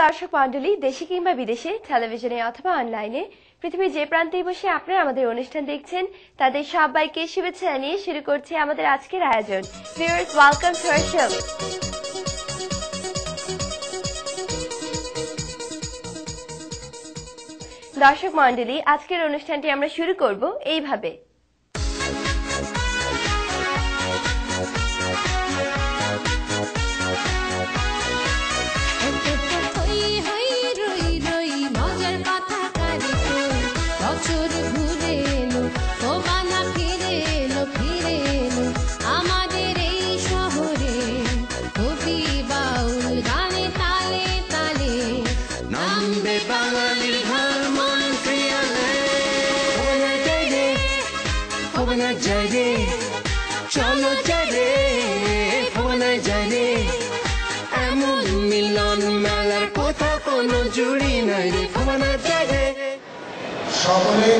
দর্শক মণ্ডলী, দেশে কিংবা বিদেশে, টেলিভিশনে অথবা অনলাইনে পৃথিবীর যে প্রান্তেই বসে আপনারা আমাদের অনুষ্ঠান দেখছেন, তাদের সবাইকে শুভেচ্ছা জানিয়ে শুরু করছে আমাদের আজকের আয়োজন। Viewers, welcome to our show. দর্শক মণ্ডলী, আজকের অনুষ্ঠানটি আমরা শুরু করব এইভাবে। চলো যাই রে, ভুবনায় যাই রে, এমন মিলন মেলার কোথাও কোনো জুড়ি নাই রে, ভুবনায় যাই রে। সকলে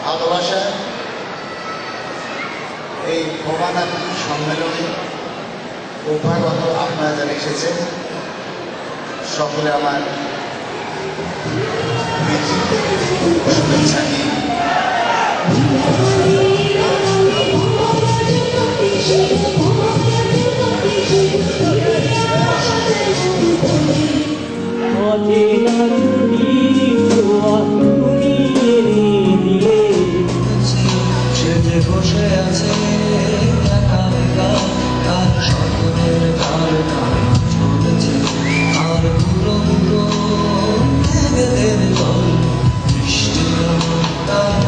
ভালোবাসা এই ভোবানা সম্মেলনে অভ্যাগত আপনারা যারা এসেছেন, সকলে আমার শুভেচ্ছা নিয়ে বসে আছে তার সকলের ঘর চলেছে আর পুরো পুরো বৃষ্টি তার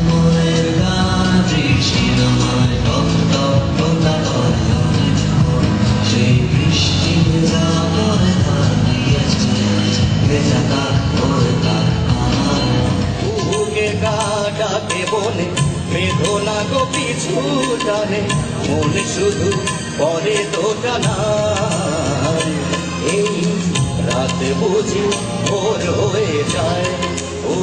মনের গান শিরমায় টপ টপ টোকা করে সেই বৃষ্টি ভেজা করে তার দিয়েছে ভেজা কাক করে তার ডাকে বলে বেদনা গো পিছু টানে, মনে শুধু পরে দোটানা। এই রাতে বুঝি ভোর হয়ে যায় ও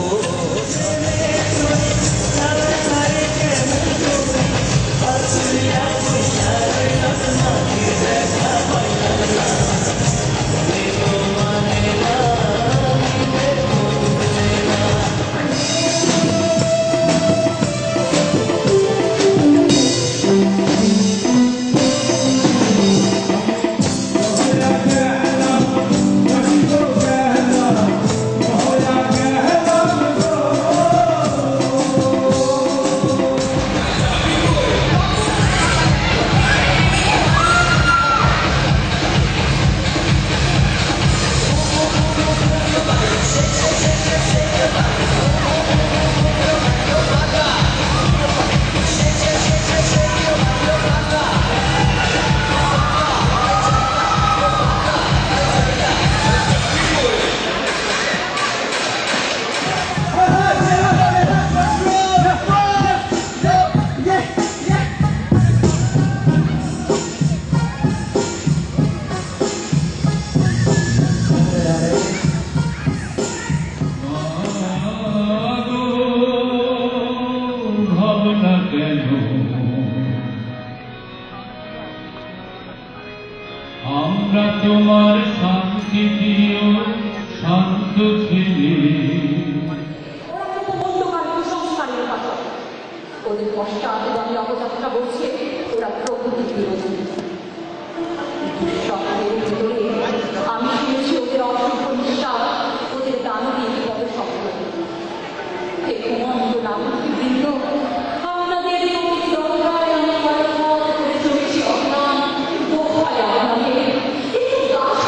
আমরা তোমার শান্তি দিও শান্ত ছেলে। ওদের পশ্চাতে আমি অপযাত্রা বলছে, ওরা প্রকৃতির বিরোধী। স্বপ্নের ভিতরে আমি শুনেছি ওদের অসংখ্য নিষ্ঠা, ওদের দানবীর কত স্বপ্ন। হে ঘুমন্ত নাগরিক বৃন্দ, আপনাদের দরকারে আমি পথ করে চলেছি অজ্ঞান, দোহায় আপনাকে একটু গাছ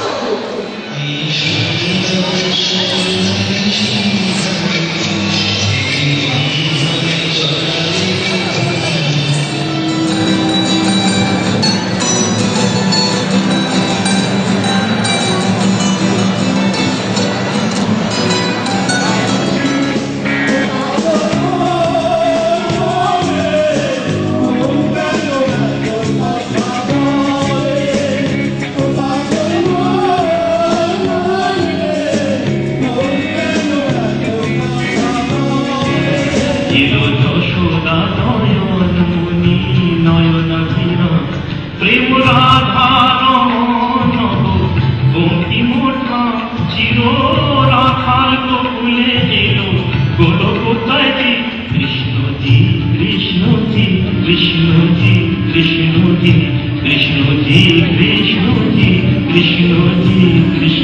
প্রেম রাধা রমণ অন্তিম ধাম চির রাখাল গোকুলে এলো গোলকোথায় জি কৃষ্ণজি কৃষ্ণজি কৃষ্ণজি কৃষ্ণজি কৃষ্ণজি কৃষ্ণজি কৃষ্ণজি কৃষ্ণ